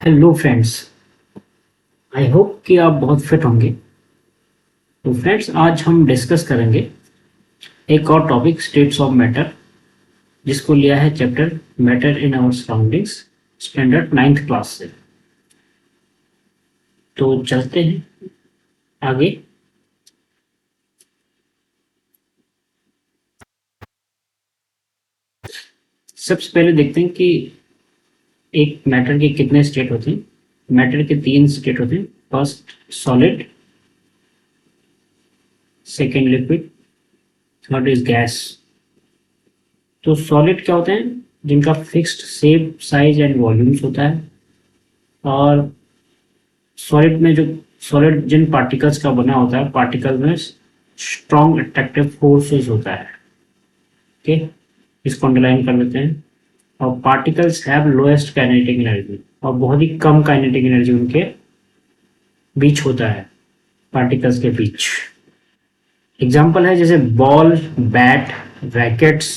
Hello friends. I hope कि आप बहुत फिट होंगे। तो फ्रेंड्स, आज हम डिस्कस करेंगे एक और टॉपिक, स्टेट्स ऑफ मैटर, जिसको लिया है chapter matter in our surroundings, standard 9th class से। तो चलते हैं आगे। सबसे पहले देखते हैं कि एक मैटर के कितने स्टेट होते हैं। मैटर के 3 स्टेट होते हैं। First solid, second liquid, third is gas. तो सॉलिड क्या होते हैं? जिनका fixed shape, size and volumes होता है। और सॉलिड जिन पार्टिकल्स का बना होता है, पार्टिकल में स्ट्रॉन्ग अट्रैक्टिव फोर्सेस होता है। ओके, इसको अंडरलाइन कर लेते हैं। और particles have lowest kinetic energy, और बहुत ही कम काइनेटिक एनर्जी उनके बीच होता है, पार्टिकल्स के बीच। एग्जाम्पल है जैसे ball, bat, rackets,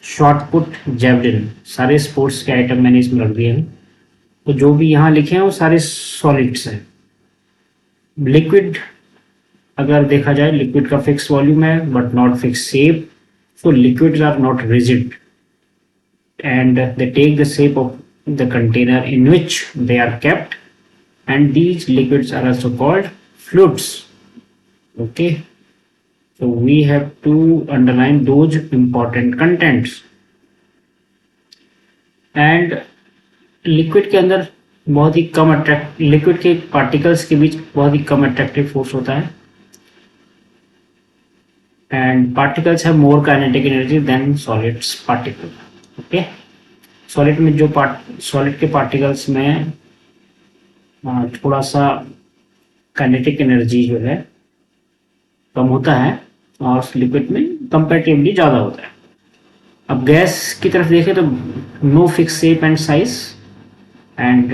shot put, javelin, सारे स्पोर्ट्स के आइटम मैंने इसमें रख दिए हैं। तो जो भी यहाँ लिखे हैं वो सारे सॉलिड्स हैं। लिक्विड अगर देखा जाए, लिक्विड का फिक्स वॉल्यूम है but not fix shape. So liquids are not rigid and they take the shape of the container in which they are kept, and these liquids are also called fluids. Okay, so we have to underline those important contents. And liquid के अंदर बहुत ही कम liquid के particles के बीच बहुत ही कम attractive force होता है, and particles have more kinetic energy than solids particle. Okay, solid के particles में थोड़ा सा काइनेटिक एनर्जी जो है कम होता है, और लिक्विड में कंपैरेटिवली ज़्यादा होता है। अब गैस की तरफ देखें तो no fix shape and size and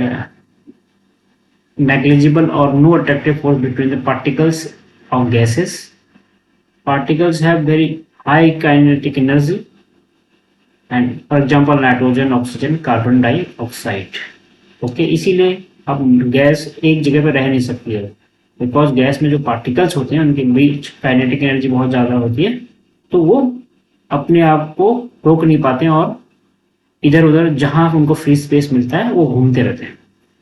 negligible और no attractive force between the particles of gases. Particles have very high kinetic energy, and for example nitrogen, oxygen, carbon dioxide. Okay, इसीलिए अब गैस एक जगह पर रह नहीं सकती है, बिकॉज गैस में जो पार्टिकल्स होते हैं उनके बीच काइनेटिक एनर्जी बहुत ज़्यादा होती है, तो वो अपने आप को रोक नहीं पाते हैं और इधर उधर जहाँ उनको फ्री स्पेस मिलता है वो घूमते रहते हैं।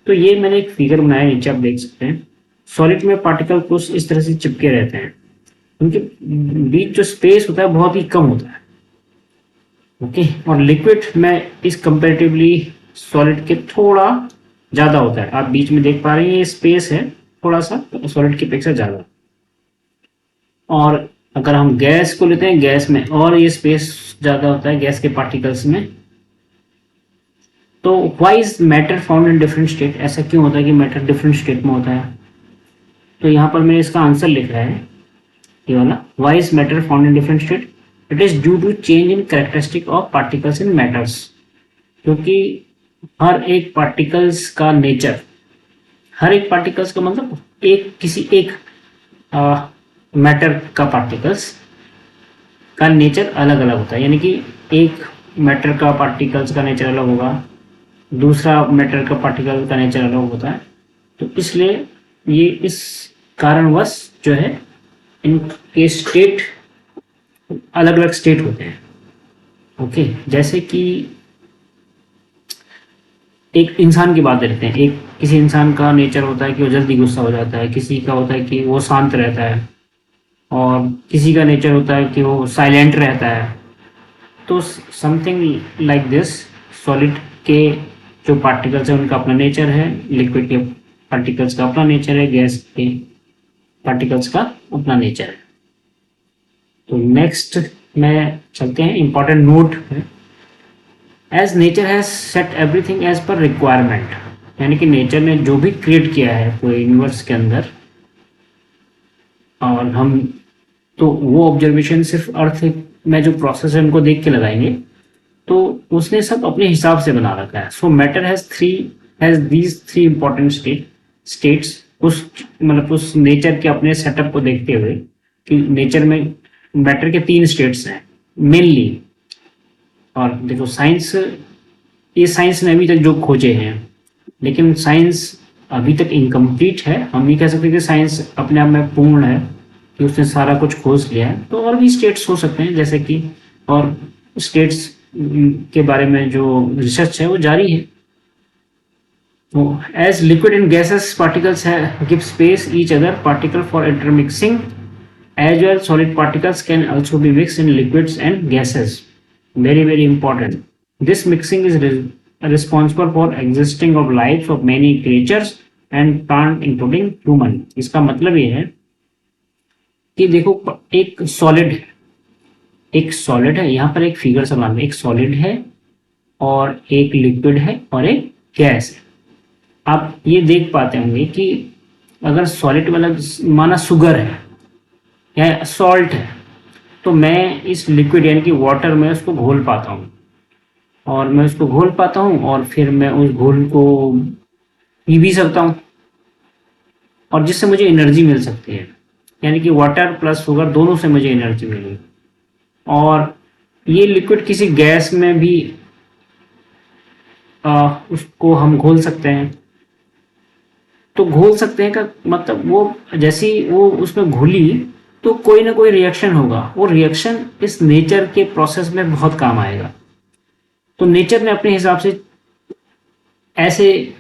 तो ये मैंने एक फिगर बनाया, नीचे आप देख सकते हैं। सॉलिड में पार्टिकल कुछ इस तरह से चिपके रहते हैं, उनके बीच जो स्पेस होता है बहुत ही कम होता है। ओके, और लिक्विड में इस कंपेरेटिवली सॉलिड के थोड़ा ज़्यादा होता है। आप बीच में देख पा रहे हैं ये स्पेस है थोड़ा सा सॉलिड की अपेक्षा ज़्यादा। और अगर हम गैस को लेते हैं, गैस में और ये स्पेस ज़्यादा होता है गैस के पार्टिकल्स में। तो why is matter found in different state? ऐसा क्यों होता है कि मैटर डिफरेंट स्टेट में होता है? तो यहाँ पर मैंने इसका आंसर लिखा है, ये वाला, why is matter found in different state? It is due to change in characteristic of particles in matters. क्योंकि हर एक पार्टिकल्स का नेचर, हर एक पार्टिकल्स का मतलब किसी एक मैटर का पार्टिकल्स का नेचर अलग अलग होता है। यानी कि एक मैटर का पार्टिकल्स का नेचर अलग होगा, दूसरा मैटर का पार्टिकल का नेचर अलग होता है। तो इसलिए ये इस कारणवश जो है इनके स्टेट अलग अलग स्टेट होते हैं। ओके, जैसे कि एक इंसान की बात करते हैं। एक किसी इंसान का नेचर होता है कि वो जल्दी गुस्सा हो जाता है, किसी का होता है कि वो शांत रहता है, और किसी का नेचर होता है कि वो साइलेंट रहता है। तो समथिंग लाइक दिस, सॉलिड के जो पार्टिकल्स हैं उनका अपना नेचर है, लिक्विड के पार्टिकल्स का अपना नेचर है, गैस के पार्टिकल्स का अपना नेचर है। तो नेक्स्ट में चलते हैं, इंपॉर्टेंट नोट है, as nature has set everything as per requirement. यानी कि नेचर ने जो भी क्रिएट किया है पूरे यूनिवर्स के अंदर, और हम तो वो ऑब्जर्वेशन सिर्फ अर्थ में जो प्रोसेस है उनको देख के लगाएंगे, तो उसने सब अपने हिसाब से बना रखा है। सो matter has these three important states. उस नेचर के अपने सेटअप को देखते हुए कि नेचर में मैटर के 3 स्टेट्स हैं मेनली। और देखो साइंस ने अभी तक जो खोजे हैं लेकिन साइंस अभी तक इनकम्प्लीट है। हम नहीं कह सकते कि साइंस अपने आप में पूर्ण है कि उसने सारा कुछ खोज लिया है। तो और भी स्टेट्स हो सकते हैं, जैसे कि और स्टेट्स के बारे में जो रिसर्च है वो जारी है। तो as liquid and gaseous particles give space each other particle for intermixing, as well solid particles can also be mixed in liquids and gases. Very important. This mixing is responsible for existing of lives of many creatures and plant including human. इसका मतलब ये है कि देखो एक solid है, यहाँ पर एक फिगर सा मान लो, एक सॉलिड है और एक लिक्विड है और एक गैस है। आप ये देख पाते होंगे कि अगर सॉलिड वाला माना शुगर है या सॉल्ट है, तो मैं इस लिक्विड यानी कि वाटर में उसको घोल पाता हूँ और फिर मैं उस घोल को पी भी सकता हूँ और जिससे मुझे एनर्जी मिल सकती है, यानी कि वाटर प्लस शुगर दोनों से मुझे एनर्जी मिलेगी। और ये लिक्विड किसी गैस में भी उसको हम घोल सकते हैं। तो घोल सकते हैं का मतलब वो जैसी वो उसमें घुली तो कोई ना कोई रिएक्शन होगा, वो रिएक्शन इस नेचर के प्रोसेस में बहुत काम आएगा। तो नेचर ने अपने हिसाब से ऐसे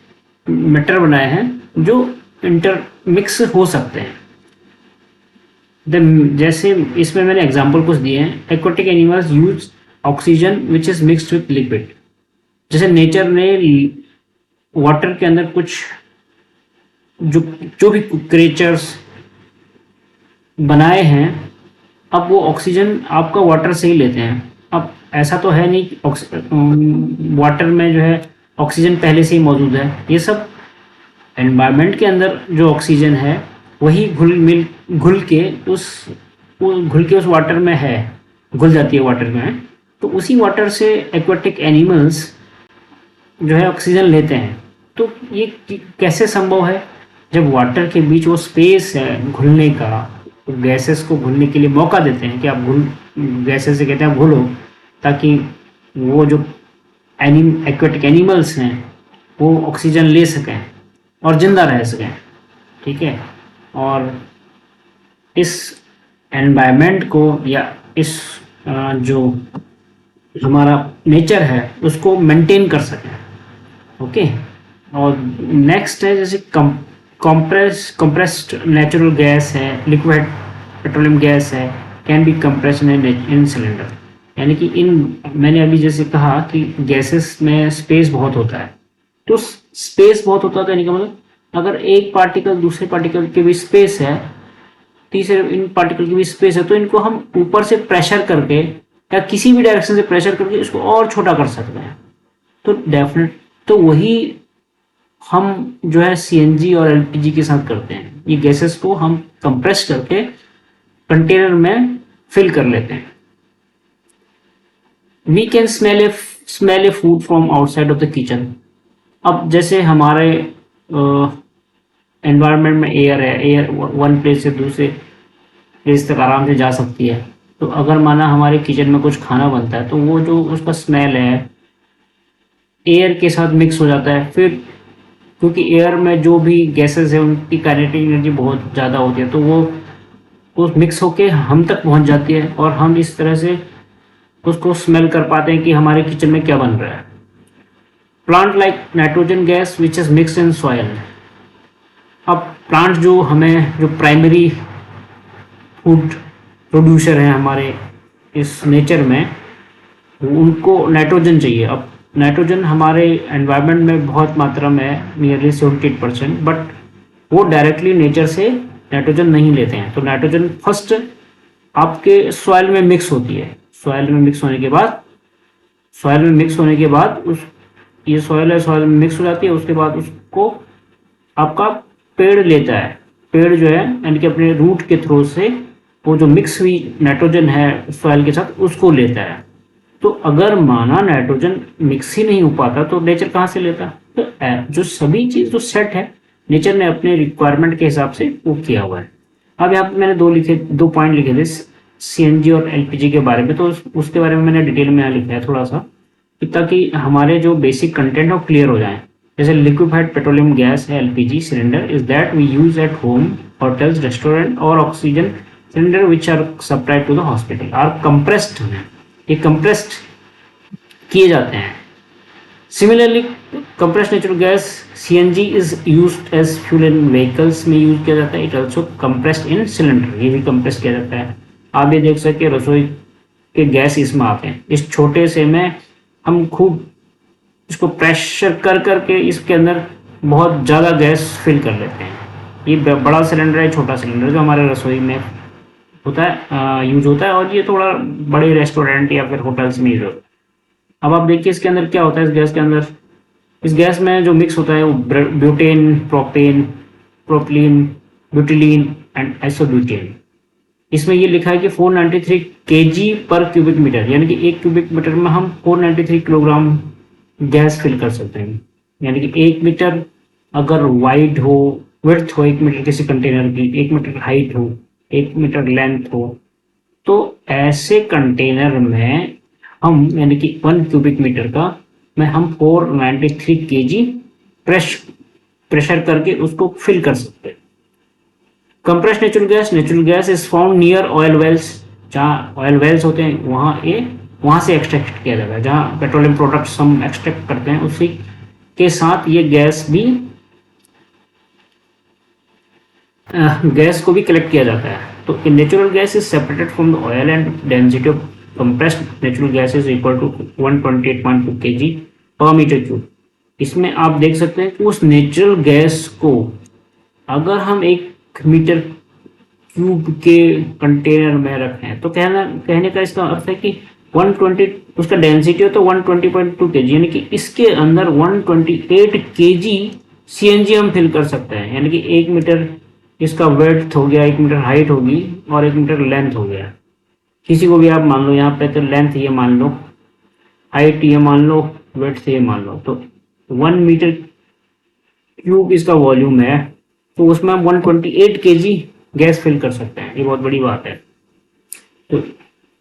मैटर बनाए हैं जो इंटरमिक्स हो सकते हैं। जैसे इसमें मैंने एग्जांपल कुछ दिए हैं। Aquatic animals use oxygen which is mixed with liquid. जैसे नेचर ने वाटर के अंदर कुछ जो भी क्रिएचर्स बनाए हैं, अब वो ऑक्सीजन आपका वाटर से ही लेते हैं। अब ऐसा तो है नहीं वाटर में जो है ऑक्सीजन पहले से ही मौजूद है। ये सब एनवायरनमेंट के अंदर जो ऑक्सीजन है वही घुल के उस वाटर में है, घुल जाती है वाटर में। तो उसी वाटर से एक्वाटिक एनिमल्स जो है ऑक्सीजन लेते हैं। तो ये कैसे संभव है? जब वाटर के बीच वो स्पेस है घुलने का, गैसेस को घुलने के लिए मौका देते हैं कि आप गैसेस से कहते हैं आप घुलो, ताकि वो जो एक्वाटिक एनिमल्स हैं वो ऑक्सीजन ले सकें और जिंदा रह सकें। ठीक है, और इस एनवायरनमेंट को या इस जो हमारा नेचर है उसको मेंटेन कर सकें। ओके, और नेक्स्ट है जैसे कंप्रेस्ड नेचुरल गैस है, लिक्विड पेट्रोलियम गैस है, can be compressed in cylinder. यानी कि मैंने अभी जैसे कहा कि गैसेस में स्पेस बहुत होता है। तो स्पेस बहुत होता है यानी कि मतलब अगर एक पार्टिकल दूसरे पार्टिकल के भी स्पेस है, तीसरे इन पार्टिकल की भी स्पेस है, तो इनको हम ऊपर से प्रेशर करके या किसी भी डायरेक्शन से प्रेशर करके इसको और छोटा कर सकते हैं। तो वही हम जो है सीएनजी और एलपीजी के साथ करते हैं। ये गैसेस को हम कंप्रेस करके कंटेनर में फिल कर लेते हैं। We can smell a food from outside of the kitchen. अब जैसे हमारे एनवायरनमेंट में एयर है, एयर वन प्लेस से दूसरे प्लेस तक आराम से जा सकती है। तो अगर माना हमारे किचन में कुछ खाना बनता है तो वो जो उसका स्मेल है एयर के साथ मिक्स हो जाता है। फिर क्योंकि एयर में जो भी गैसेस है उनकी काइनेटिक एनर्जी बहुत ज़्यादा होती है, तो वो मिक्स होके हम तक पहुंच जाती है और हम इस तरह से उसको स्मेल कर पाते हैं कि हमारे किचन में क्या बन रहा है। Plant like nitrogen gas which is mixed in soil. अब प्लांट जो प्राइमरी फूड प्रोड्यूसर हैं हमारे इस नेचर में, उनको नाइट्रोजन चाहिए। अब नाइट्रोजन हमारे एनवायरनमेंट में बहुत मात्रा में है, नियरली 78%, बट वो डायरेक्टली नेचर से नाइट्रोजन नहीं लेते हैं। तो नाइट्रोजन फर्स्ट आपके सॉइल में मिक्स होती है। सॉइल में मिक्स होने के बाद ये सॉइल में मिक्स हो जाती है। उसके बाद उसको आपका पेड़ लेता है। पेड़ जो है यानी कि अपने रूट के थ्रू से वो जो मिक्स हुई नाइट्रोजन है सॉइल के साथ उसको लेता है। तो अगर माना नाइट्रोजन मिक्स ही नहीं हो पाता तो नेचर कहाँ से लेता? तो जो सभी चीज जो सेट है नेचर ने अपने रिक्वायरमेंट के हिसाब से वो किया हुआ है। अब यहाँ पे मैंने दो पॉइंट लिखे थे सीएनजी और एलपीजी के बारे में, तो उसके बारे में मैंने डिटेल में यहाँ लिखा है थोड़ा सा, ताकि हमारे जो बेसिक कंटेंट है वो क्लियर हो जाए। जैसे लिक्विफाइड पेट्रोलियम गैस है LPG cylinder is that we use at home, hotels, restaurant और oxygen cylinder which are supplied to the hospital are compressed हैं, ये कंप्रेस्ड किए जाते हैं। Similarly compressed natural gas CNG is used as fuel in vehicles में use किया जाता है। It also compressed in cylinder, ये भी कंप्रेस किया जाता है। आप ये देख सकते हैं रसोई के गैस इसमें आते हैं, इस छोटे से में हम खूब इसको प्रेशर कर करके इसके अंदर बहुत ज़्यादा गैस फिल कर लेते हैं। ये बड़ा सिलेंडर है, छोटा सिलेंडर जो हमारे रसोई में होता है यूज होता है, और ये थोड़ा बड़े रेस्टोरेंट या फिर होटल्स में यूज होता है। अब आप देखिए इसके अंदर क्या होता है, इस गैस के अंदर, इस गैस में जो मिक्स होता है वो butane, propane, propylene, butylene and isobutane. इसमें ये लिखा है कि 493 kg पर क्यूबिक मीटर, यानी कि 1 क्यूबिक मीटर में हम 493 किलोग्राम गैस फिल कर सकते हैं। यानी कि 1 मीटर अगर वाइड हो, विड्थ हो 1 मीटर किसी कंटेनर की, 1 मीटर हाइट हो, 1 मीटर लेंथ हो, तो ऐसे कंटेनर में हम यानी कि 1 क्यूबिक मीटर का में हम 493 kg प्रेशर करके उसको फिल कर सकते हैं। Compressed natural gas is found near oil wells, जहाँ ऑयल वेल्स होते हैं वहाँ से एक्सट्रैक्ट किया जाता है। जहाँ पेट्रोलियम प्रोडक्ट्स हम एक्सट्रैक्ट करते हैं उसी के साथ ये गैस को भी कलेक्ट किया जाता है। तो natural gas is separated from the oil and density of compressed natural gas is equal to 128.2 kg per metre cube. इसमें आप देख सकते हैं कि उस नेचुरल गैस को अगर हम 1 मीटर क्यूब के कंटेनर में रखें तो कहने का इसका अर्थ है कि 120 उसका डेंसिटी हो तो 120.2 kg, यानी कि इसके अंदर 128 kg सीएनजी हम फिल कर सकते हैं। यानी कि 1 मीटर इसका वेड्थ हो गया, 1 मीटर हाइट होगी और 1 मीटर लेंथ हो गया। किसी को भी आप मान लो, यहाँ पे तो लेंथ ये मान लो, हाइट ये मान लो, वेड्थ ये मान लो, तो 1 मीटर क्यूब इसका वॉल्यूम है, तो उसमें हम 128 kg गैस फिल कर सकते हैं। ये बहुत बड़ी बात है। तो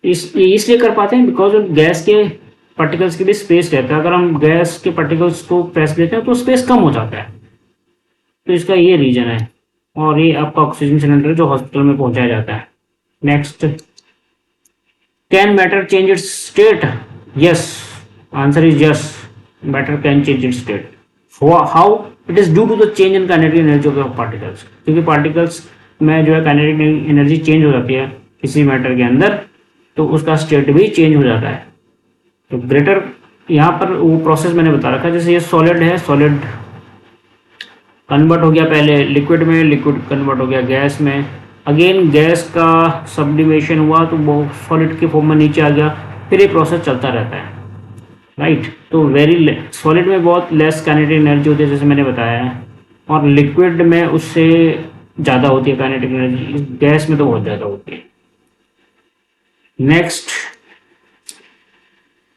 इसलिए कर पाते हैं बिकॉज गैस के पार्टिकल्स के भी स्पेस रहता है। अगर हम गैस के पार्टिकल्स को प्रेस देते हैं तो स्पेस कम हो जाता है, तो इसका ये रीजन है। और ये आपका ऑक्सीजन सिलेंडर जो हॉस्पिटल में पहुंचाया जाता है। Next, can matter change its state? Yes, answer is yes, matter can change its state. How? It is due to the change in kinetic energy of particles, क्योंकि पार्टिकल्स में जो है kinetic energy change हो जाती है किसी matter के अंदर, तो उसका स्टेट भी चेंज हो जाता है। तो ग्रेटर यहाँ पर वो प्रोसेस मैंने बता रखा है। जैसे ये सॉलिड है, सॉलिड कन्वर्ट हो गया पहले लिक्विड में, लिक्विड कन्वर्ट हो गया गैस में, अगेन गैस का सब्लिमेशन हुआ तो वो सॉलिड के फॉर्म में नीचे आ गया, फिर ये प्रोसेस चलता रहता है, राइट। तो वेरी सॉलिड में बहुत लेस काइनेटिक एनर्जी होती है जैसे मैंने बताया है, और लिक्विड में उससे ज़्यादा होती है काइनेटिक एनर्जी, गैस में तो बहुत ज़्यादा होती है। Next,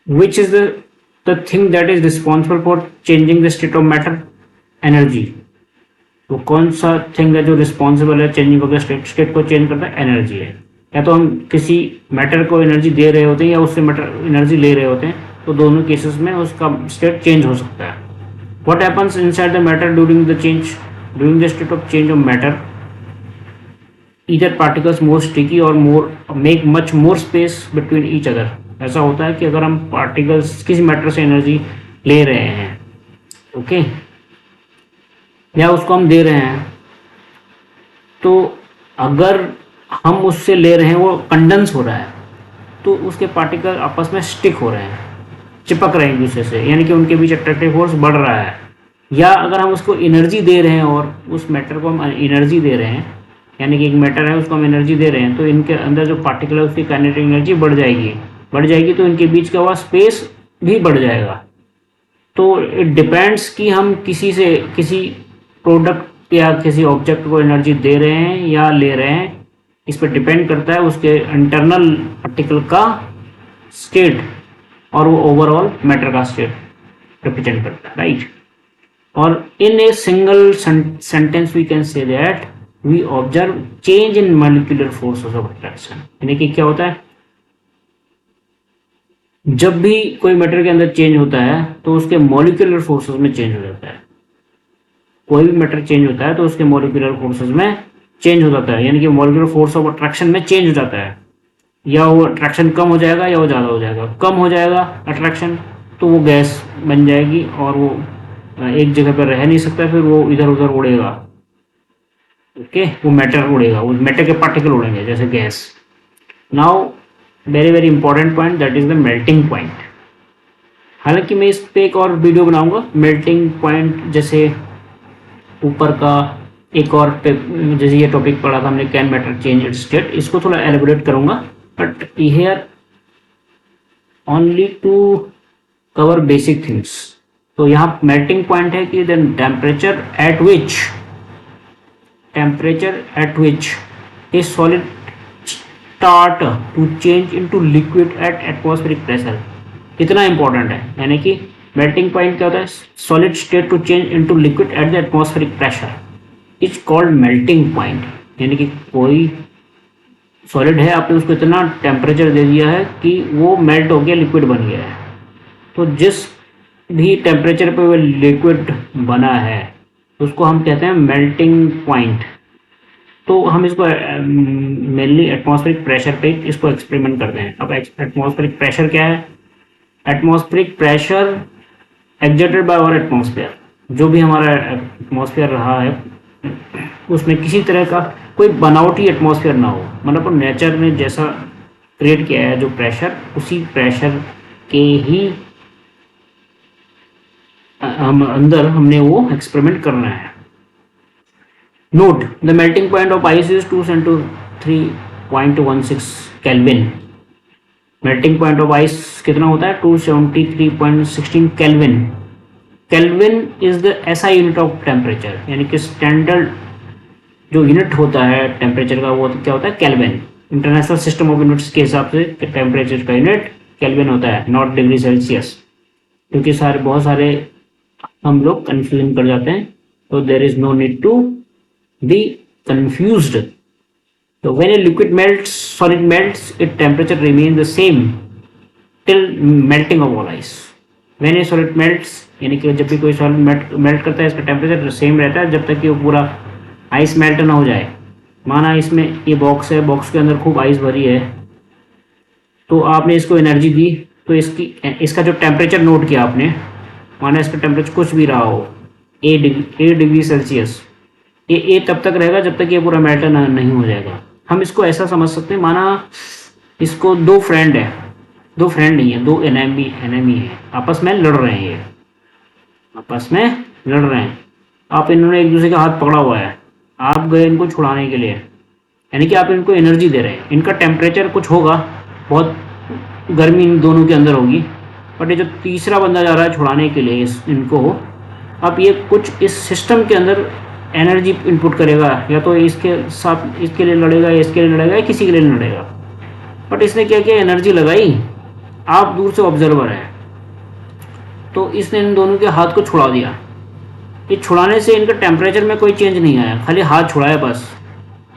which is the thing that is responsible for changing the state of matter? Energy. तो कौन सा थिंग है जो रिस्पॉन्सिबल है चेंजिंग ऑफ द स्टेट को चेंज करता है? एनर्जी है। या तो हम किसी मैटर को एनर्जी दे रहे होते हैं या उससे मैटर एनर्जी ले रहे होते हैं, तो दोनों केसेस में उसका स्टेट चेंज हो सकता है। What happens inside the matter during the state of change of matter? Either particles more sticky और make much more space between each other. ऐसा होता है कि अगर हम पार्टिकल्स किसी मैटर से एनर्जी ले रहे हैं, ओके, या उसको हम दे रहे हैं, तो अगर हम उससे ले रहे हैं वो कंडेंस हो रहा है, तो उसके पार्टिकल आपस में स्टिक हो रहे हैं, चिपक रहे हैं एक दूसरे से, यानी कि उनके बीच अट्रैक्टिव फोर्स बढ़ रहा है। या अगर हम उसको एनर्जी दे रहे हैं और उस मैटर को हम एनर्जी दे रहे हैं, यानी कि एक मैटर है उसको हम एनर्जी दे रहे हैं, तो इनके अंदर जो पार्टिकल है उसकी काइनेटिक एनर्जी बढ़ जाएगी, तो इनके बीच का वह स्पेस भी बढ़ जाएगा। तो इट डिपेंड्स कि हम किसी प्रोडक्ट या किसी ऑब्जेक्ट को एनर्जी दे रहे हैं या ले रहे हैं, इस पर डिपेंड करता है उसके इंटरनल पार्टिकल का स्टेट, और वो ओवरऑल मैटर का स्टेट रिप्रेजेंट करता है, राइट। और in a single sentence we can say that we observe change in molecular forces of attraction. यानी कि क्या होता है, जब भी कोई मैटर के अंदर चेंज होता है तो उसके मॉलिक्यूलर फोर्सेस में चेंज हो जाता है। कोई भी मैटर चेंज होता है तो उसके मॉलिक्यूलर फोर्सेस में चेंज हो जाता है, यानी कि मॉलिक्यूलर फोर्स ऑफ अट्रैक्शन में चेंज हो जाता है। या वो अट्रैक्शन कम हो जाएगा या वो ज़्यादा हो जाएगा। कम हो जाएगा अट्रैक्शन तो वो गैस बन जाएगी और वो एक जगह पर रह नहीं सकता, फिर वो इधर उधर उड़ेगा। ओके, वो मैटर उड़ेगा, वो मैटर के पार्टिकल उड़ेंगे जैसे gas. Now very very important point, that is the melting point. हालांकि मैं इस पे एक और वीडियो बनाऊंगा मेल्टिंग पॉइंट, जैसे ऊपर का एक और पे, जैसे ये टॉपिक पढ़ा था हमने can matter change its state, इसको थोड़ा एलिबोरेट करूंगा, but here only to cover basic things. तो यहाँ मेल्टिंग पॉइंट है कि then temperature at which a solid start to change into liquid at atmospheric pressure. कितना इंपॉर्टेंट है, यानी कि मेल्टिंग पॉइंट क्या होता है, solid state to change into liquid at the atmospheric pressure is called melting point. यानी कि कोई सॉलिड है, आपने उसको इतना टेम्परेचर दे दिया है कि वो मेल्ट हो गया, लिक्विड बन गया है। तो जिस भी टेम्परेचर पे वो लिक्विड बना है उसको हम कहते हैं मेल्टिंग पॉइंट। तो हम इसको मेनली एटमॉस्फेरिक प्रेशर पे इसको एक्सपेरिमेंट करते हैं। अब एटमॉस्फेरिक प्रेशर क्या है? Atmospheric pressure exerted by our atmosphere, जो भी हमारा एटमॉस्फेयर रहा है उसमें किसी तरह का कोई बनावटी एटमॉस्फेयर ना हो, मतलब नेचर ने जैसा क्रिएट किया है जो प्रेशर, उसी प्रेशर के ही हम अंदर हमने वो एक्सपेरिमेंट करना है। Note the melting point of ice is 273.16 kelvin. Melting point of ice कितना होता है? 273.16 kelvin. Kelvin is the SI unit of temperature, यानी कि स्टैंडर्ड जो यूनिट होता है टेम्परेचर का वो क्या होता है? Kelvin. International system of units के हिसाब से टेम्परेचर का यूनिट केल्विन होता है, नॉट डिग्री सेल्सियस। क्योंकि बहुत सारे हम लोग कंफ्यूजन कर जाते हैं, तो there is no need to be confused. So when a liquid melts, solid melts, its temperature remains the same till melting of all ice. When a solid melts, यानी कि जब भी कोई सॉलिड मेल्ट करता है इसका टेम्परेचर सेम रहता है जब तक कि वो पूरा आइस मेल्ट ना हो जाए। माना इसमें ये बॉक्स है, बॉक्स के अंदर खूब आइस भरी है, तो आपने इसको एनर्जी दी, तो इसका जो टेम्परेचर नोट किया आपने, माना इसका टेम्परेचर कुछ भी रहा हो ए डिग्री सेल्सियस, ये तब तक रहेगा जब तक ये पूरा मेल्ट नहीं हो जाएगा। हम इसको ऐसा समझ सकते हैं, माना इसको दो फ्रेंड नहीं है, दो एनिमी है, आपस में लड़ रहे हैं, आप इन्होंने एक दूसरे का हाथ पकड़ा हुआ है, आप गए इनको छुड़ाने के लिए, यानी कि आप इनको एनर्जी दे रहे हैं। इनका टेम्परेचर कुछ होगा, बहुत गर्मी इन दोनों के अंदर होगी, बट ये जो तीसरा बंदा जा रहा है छुड़ाने के लिए इनको, अब ये कुछ इस सिस्टम के अंदर एनर्जी इनपुट करेगा, या तो इसके साथ इसके लिए लड़ेगा, या इसके लिए लड़ेगा, या किसी के लिए लड़ेगा। बट इसने क्या किया? एनर्जी लगाई, आप दूर से ऑब्जर्वर हैं, तो इसने इन दोनों के हाथ को छुड़ा दिया। ये छुड़ाने से इनका टेम्परेचर में कोई चेंज नहीं आया, खाली हाथ छुड़ाया बस।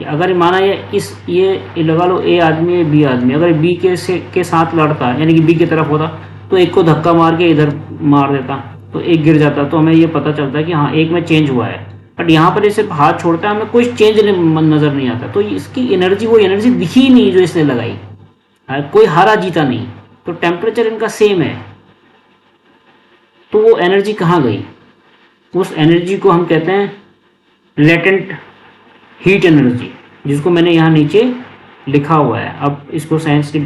अगर माना ये लगा लो ए आदमी है, बी आदमी, अगर बी के साथ लड़ता, यानी कि बी की तरफ होता, तो एक को धक्का मार के इधर मार देता, तो एक गिर जाता, तो हमें ये पता चलता है कि हाँ एक में चेंज हुआ है। बट यहाँ पर ये सिर्फ हाथ छोड़ता है, हमें कोई चेंज नजर नहीं आता, तो इसकी एनर्जी, वो एनर्जी दिखी नहीं जो इसने लगाई, कोई हारा जीता नहीं, तो टेम्परेचर इनका सेम है। तो वो एनर्जी कहाँ गई? उस एनर्जी को हम कहते हैं लेटेंट हीट एनर्जी, जिसको मैंने यहाँ नीचे लिखा हुआ है। अब इसको साइंस के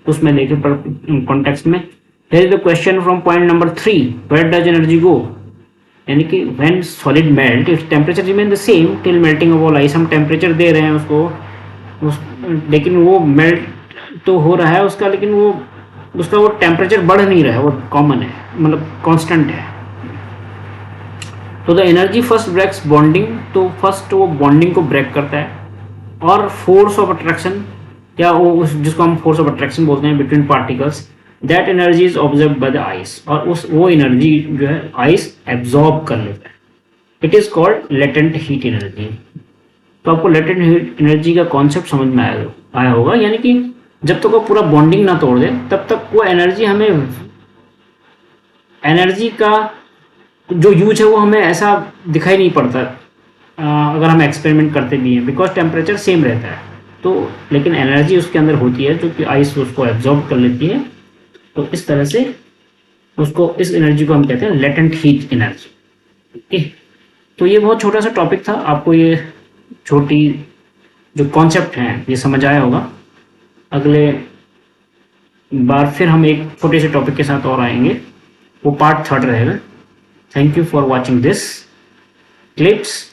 उसमें लेके कॉन्टेक्स्ट में, here is the question from point number 3, where does energy go? यानी कि when solid melt its temperature remain the same till melting of all ice। हम टेम्परेचर दे रहे हैं उसको, लेकिन वो मेल्ट तो हो रहा है उसका, लेकिन उसका वो टेम्परेचर बढ़ नहीं रहा है, वो कॉमन है, मतलब कांस्टेंट है। तो the energy first breaks bonding, तो फर्स्ट वो बॉन्डिंग को ब्रेक करता है, और फोर्स ऑफ अट्रैक्शन, या वो जिसको हम फोर्स ऑफ अट्रैक्शन बोलते हैं between particles, that energy is observe by the ice, और वो एनर्जी जो है आइस एब्जॉर्ब कर लेता है। It is called latent heat energy. तो आपको लेटेंट हीट एनर्जी का कॉन्सेप्ट समझ में आया होगा, यानी कि जब तक वो पूरा बॉन्डिंग ना तोड़ दे तब तक वो एनर्जी हमें एनर्जी का जो यूज है वो हमें ऐसा दिखाई नहीं पड़ता अगर हम एक्सपेरिमेंट करते भी हैं, बिकॉज टेम्परेचर सेम रहता है। तो लेकिन एनर्जी उसके अंदर होती है जो कि आइस उसको एब्जॉर्ब कर लेती है। तो इस तरह से उसको, इस एनर्जी को हम कहते हैं लेटेंट हीट एनर्जी। ओके, तो ये बहुत छोटा सा टॉपिक था, आपको ये छोटी जो कॉन्सेप्ट हैं ये समझ आया होगा। अगले बार फिर हम एक छोटे से टॉपिक के साथ और आएंगे, वो पार्ट 3 रहेगा। Thank you for watching this clips.